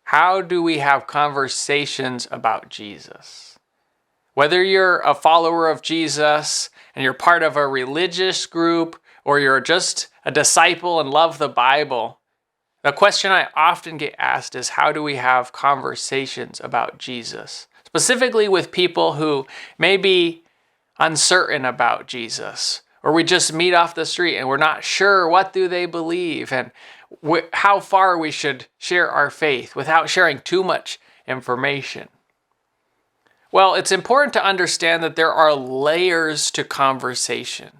How do we have conversations about Jesus? Whether you're a follower of Jesus and you're part of a religious group, or you're just a disciple and love the Bible, the question I often get asked is, how do we have conversations about Jesus? Specifically with people who may be uncertain about Jesus, or we just meet off the street and we're not sure what do they believe and how far we should share our faith without sharing too much information. Well, it's important to understand that there are layers to conversation.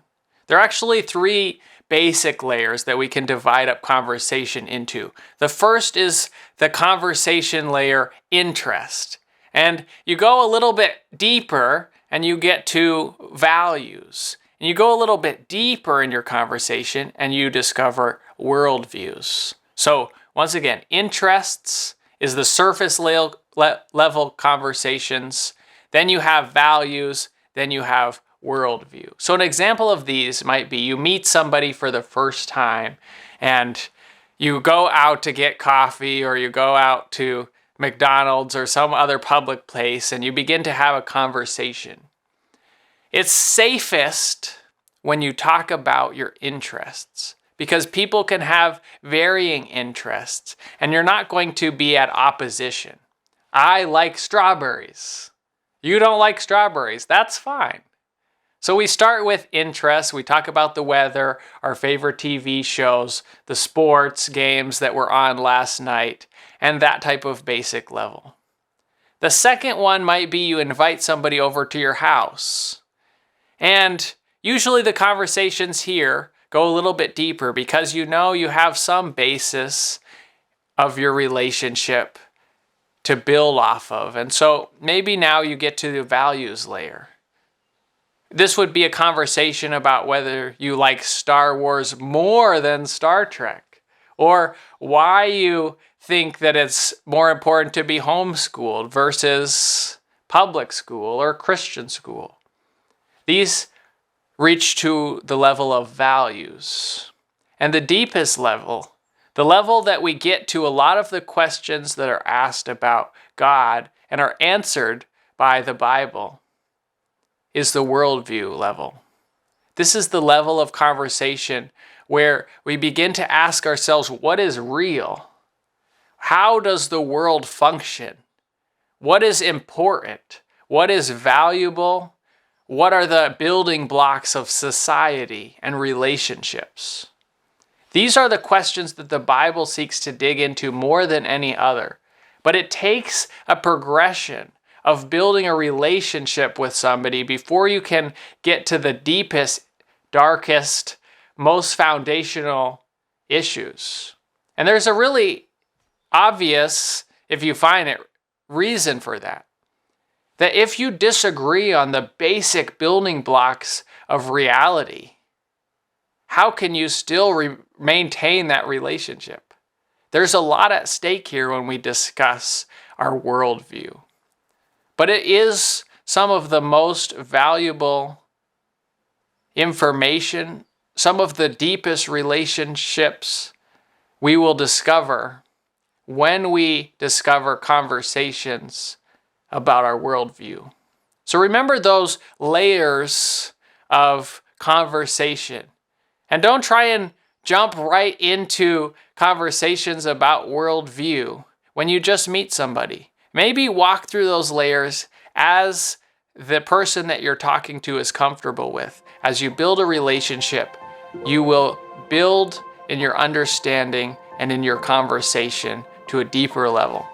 There are actually three basic layers that we can divide up conversation into. The first is the conversation layer, interest. And you go a little bit deeper and you get to values. And you go a little bit deeper in your conversation and you discover worldviews. So once again, interests is the surface level conversations. Then you have values. Then you have worldview. So an example of these might be you meet somebody for the first time and you go out to get coffee, or you go out to McDonald's or some other public place and you begin to have a conversation. It's safest when you talk about your interests, because people can have varying interests and you're not going to be at opposition. I like strawberries. You don't like strawberries. That's fine. So we start with interests. We talk about the weather, our favorite TV shows, the sports games that were on last night, and that type of basic level. The second one might be you invite somebody over to your house. And usually the conversations here go a little bit deeper because you know you have some basis of your relationship to build off of. And so maybe now you get to the values layer. This would be a conversation about whether you like Star Wars more than Star Trek, or why you think that it's more important to be homeschooled versus public school or Christian school. These reach to the level of values. And the deepest level, the level that we get to a lot of the questions that are asked about God and are answered by the Bible, is the worldview level. This is the level of conversation where we begin to ask ourselves, what is real? How does the world function? What is important? What is valuable? What are the building blocks of society and relationships? These are the questions that the Bible seeks to dig into more than any other. But it takes a progression of building a relationship with somebody before you can get to the deepest, darkest, most foundational issues. And there's a really obvious, if you find it, reason for that. That if you disagree on the basic building blocks of reality, how can you still maintain that relationship? There's a lot at stake here when we discuss our worldview. But it is some of the most valuable information, some of the deepest relationships we will discover when we discover conversations about our worldview. So remember those layers of conversation. And don't try and jump right into conversations about worldview when you just meet somebody. Maybe walk through those layers as the person that you're talking to is comfortable with. As you build a relationship, you will build in your understanding and in your conversation to a deeper level.